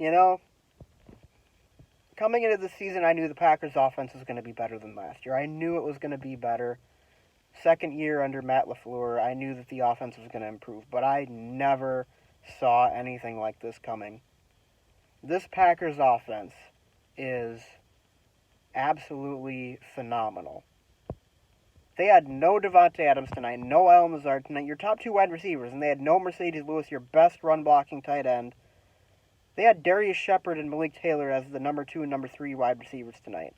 You know, coming into the season, I knew the Packers' offense was going to be better than last year. I knew it was going to be better. Second year under Matt LaFleur, I knew that the offense was going to improve, but I never saw anything like this coming. This Packers offense is absolutely phenomenal. They had no Devontae Adams tonight, no Lazard tonight, your top two wide receivers, and they had no Mercedes Lewis, your best run-blocking tight end. They had Darius Shepard and Malik Taylor as the number 2 and number 3 wide receivers tonight.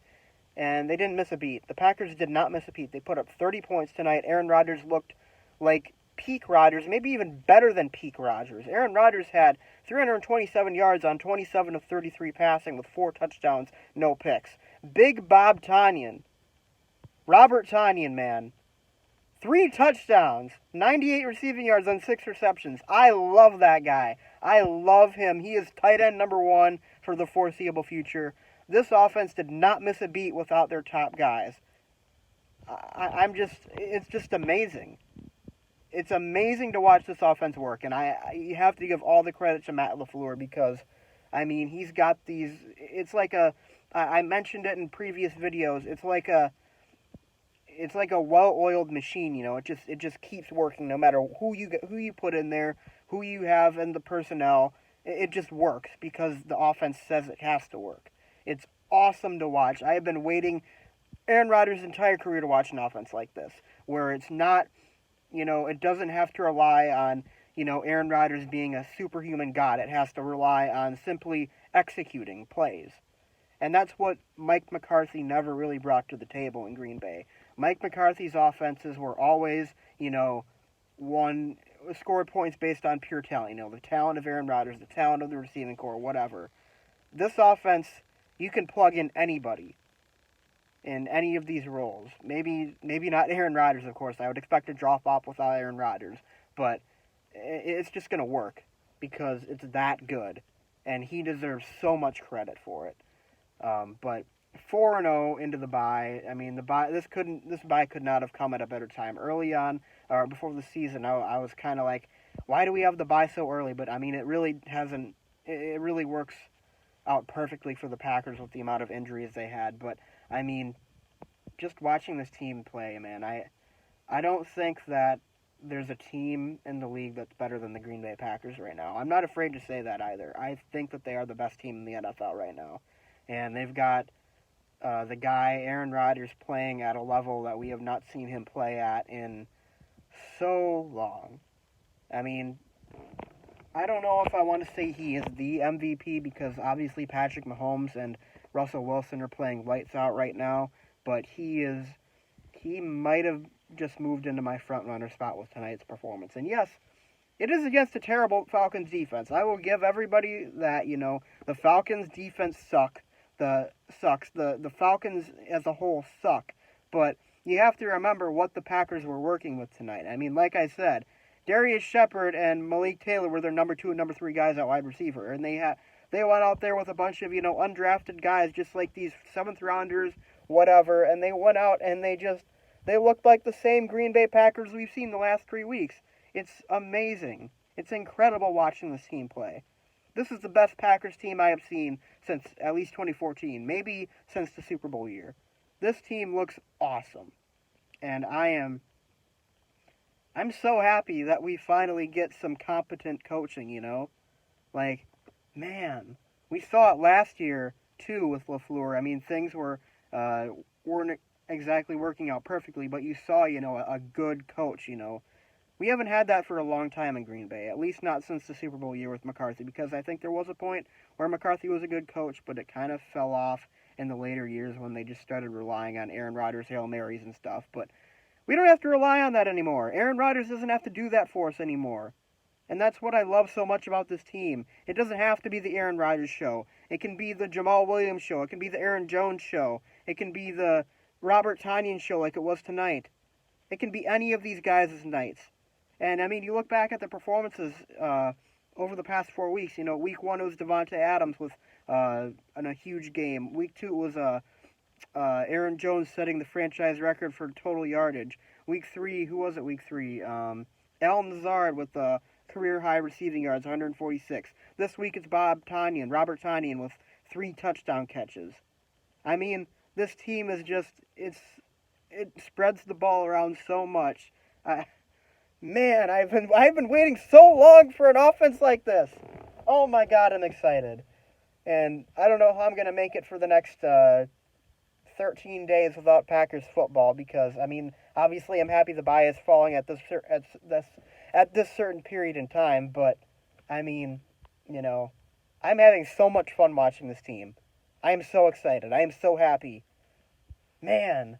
And they didn't miss a beat. The Packers did not miss a beat. They put up 30 points tonight. Aaron Rodgers looked like peak Rodgers, maybe even better than peak Rodgers. Aaron Rodgers had 327 yards on 27 of 33 passing with 4 touchdowns, no picks. Big Bob Tonyan, Robert Tonyan, man. 3 touchdowns, 98 receiving yards on 6 receptions. I love that guy. I love him. He is tight end number 1 for the foreseeable future. This offense did not miss a beat without their top guys. It's just amazing. It's amazing to watch this offense work, and you have to give all the credit to Matt LaFleur because, I mean, he's got these. It's like I mentioned it in previous videos. It's like a well-oiled machine, you know. It just keeps working no matter who you put in there, who you have in the personnel. It just works because the offense says it has to work. It's awesome to watch. I have been waiting Aaron Rodgers' entire career to watch an offense like this, where it's not, you know, it doesn't have to rely on, you know, Aaron Rodgers being a superhuman god. It has to rely on simply executing plays. And that's what Mike McCarthy never really brought to the table in Green Bay. Mike McCarthy's offenses were always, you know, scored points based on pure talent. You know, the talent of Aaron Rodgers, the talent of the receiving corps, whatever. This offense, you can plug in anybody in any of these roles. Maybe not Aaron Rodgers, of course. I would expect a drop-off without Aaron Rodgers. But it's just going to work because it's that good. And he deserves so much credit for it. But 4-0 into the bye. I mean, this bye could not have come at a better time. Early on, or before the season, I was kind of like, why do we have the bye so early? But I mean, it really hasn't. It really works out perfectly for the Packers with the amount of injuries they had. But I mean, just watching this team play, man, I don't think that there's a team in the league that's better than the Green Bay Packers right now. I'm not afraid to say that either. I think that they are the best team in the NFL right now. And they've got the guy, Aaron Rodgers, playing at a level that we have not seen him play at in so long. I mean, I don't know if I want to say he is the MVP because obviously Patrick Mahomes and Russell Wilson are playing lights out right now, but he might have just moved into my front runner spot with tonight's performance. And yes, it is against a terrible Falcons defense. I will give everybody that, you know, the Falcons defense sucks. The Falcons as a whole suck. But you have to remember what the Packers were working with tonight. I mean, like I said, Darius Shepard and Malik Taylor were their number 2 and number 3 guys at wide receiver. And they went out there with a bunch of, you know, undrafted guys, just like these 7th rounders, whatever. And they went out and they looked like the same Green Bay Packers we've seen the last 3 weeks. It's amazing. It's incredible watching this team play. This is the best Packers team I have seen since at least 2014, maybe since the Super Bowl year. This team looks awesome. And I'm so happy that we finally get some competent coaching, you know? Like, man, we saw it last year, too, with LaFleur. I mean, things weren't exactly working out perfectly, but you saw, you know, a good coach, you know? We haven't had that for a long time in Green Bay, at least not since the Super Bowl year with McCarthy, because I think there was a point where McCarthy was a good coach, but it kind of fell off in the later years when they just started relying on Aaron Rodgers' Hail Marys and stuff. But we don't have to rely on that anymore. Aaron Rodgers doesn't have to do that for us anymore. And that's what I love so much about this team. It doesn't have to be the Aaron Rodgers show. It can be the Jamal Williams show. It can be the Aaron Jones show. It can be the Robert Tonyan show like it was tonight. It can be any of these guys' nights. And, I mean, you look back at the performances over the past 4 weeks. You know, week 1 it was Devontae Adams with in a huge game. Week 2 was Aaron Jones setting the franchise record for total yardage. Week 3, who was it week 3? Lazard with a career high receiving yards, 146. This week it's Robert Tonyan with 3 touchdown catches. I mean, this team is just it spreads the ball around so much. Man, I've been waiting so long for an offense like this. Oh my God, I'm excited. And I don't know how I'm going to make it for the next 13 days without Packers football because, I mean, obviously I'm happy the bye is falling at this certain period in time, but, I mean, I'm having so much fun watching this team. I am so excited. I am so happy. Man.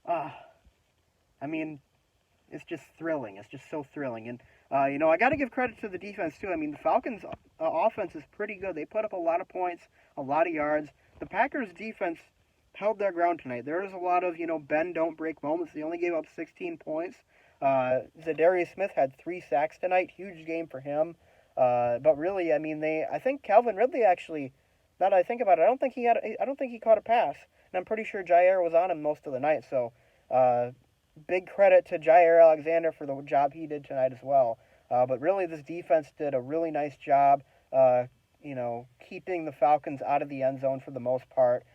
I mean, it's just thrilling. It's just so thrilling. And, I got to give credit to the defense, too. I mean, the Falcons' offense is pretty good. They put up a lot of points, a lot of yards. The Packers' defense held their ground tonight. There was a lot of, bend, don't break moments. They only gave up 16 points. Zadarius Smith had 3 sacks tonight. Huge game for him. But really, I mean, I think Calvin Ridley actually, now that I think about it, I don't think he caught a pass. And I'm pretty sure Jair was on him most of the night. So, big credit to Jair Alexander for the job he did tonight as well. But really, this defense did a really nice job, keeping the Falcons out of the end zone for the most part,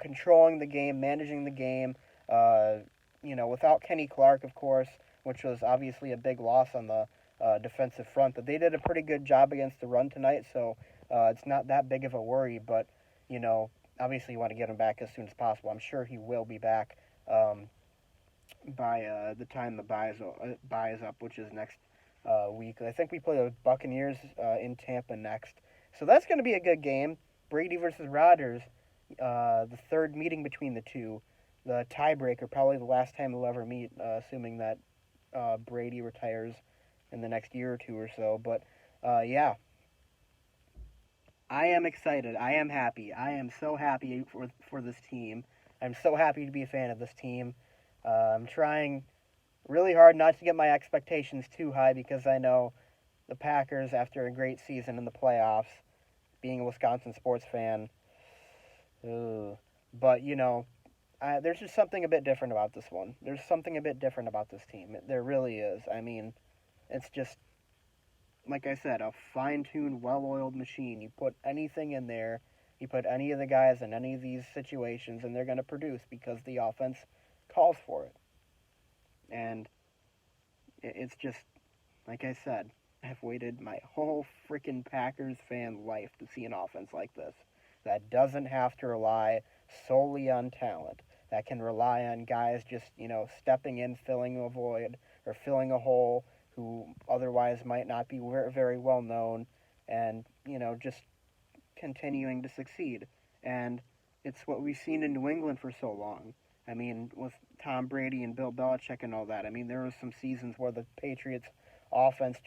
controlling the game, managing the game, without Kenny Clark, of course, which was obviously a big loss on the defensive front. But they did a pretty good job against the run tonight, so it's not that big of a worry. But, obviously you want to get him back as soon as possible. I'm sure he will be back by the time the bye is up, which is next week. I think we play the Buccaneers in Tampa next. So that's going to be a good game. Brady versus Rodgers, the third meeting between the two. The tiebreaker, probably the last time they'll ever meet, assuming that Brady retires in the next year or two or so. But, yeah. I am excited. I am happy. I am so happy for this team. I'm so happy to be a fan of this team. I'm trying really hard not to get my expectations too high because I know the Packers, after a great season in the playoffs, being a Wisconsin sports fan, but, there's just something a bit different about this one. There's something a bit different about this team. There really is. I mean, it's just, like I said, a fine-tuned, well-oiled machine. You put anything in there, you put any of the guys in any of these situations, and they're going to produce because the offense calls for it. And it's just, like I said, I've waited my whole freaking Packers fan life to see an offense like this that doesn't have to rely solely on talent, that can rely on guys just, stepping in, filling a void or filling a hole who otherwise might not be very well known and, just continuing to succeed. And it's what we've seen in New England for so long. I mean, with Tom Brady and Bill Belichick and all that, I mean, there were some seasons where the Patriots' offense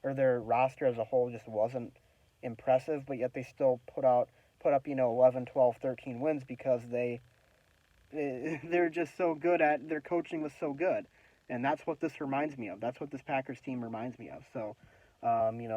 or their roster as a whole just wasn't impressive, but yet they still put up 11, 12, 13 wins because they're just so good their coaching was so good. And that's what this reminds me of. That's what this Packers team reminds me of. So,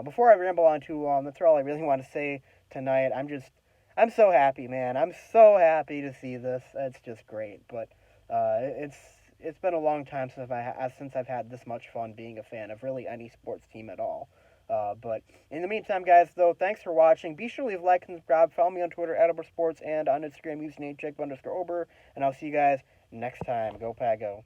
before I ramble on too long, that's all I really want to say tonight. I'm so happy, man. I'm so happy to see this. It's just great. But it's been a long time since I've had this much fun being a fan of really any sports team at all. But in the meantime, guys, though, thanks for watching. Be sure to leave a like and subscribe. Follow me on Twitter @OberSports and on Instagram using @Jacob_Ober. And I'll see you guys next time. Go Pack Go.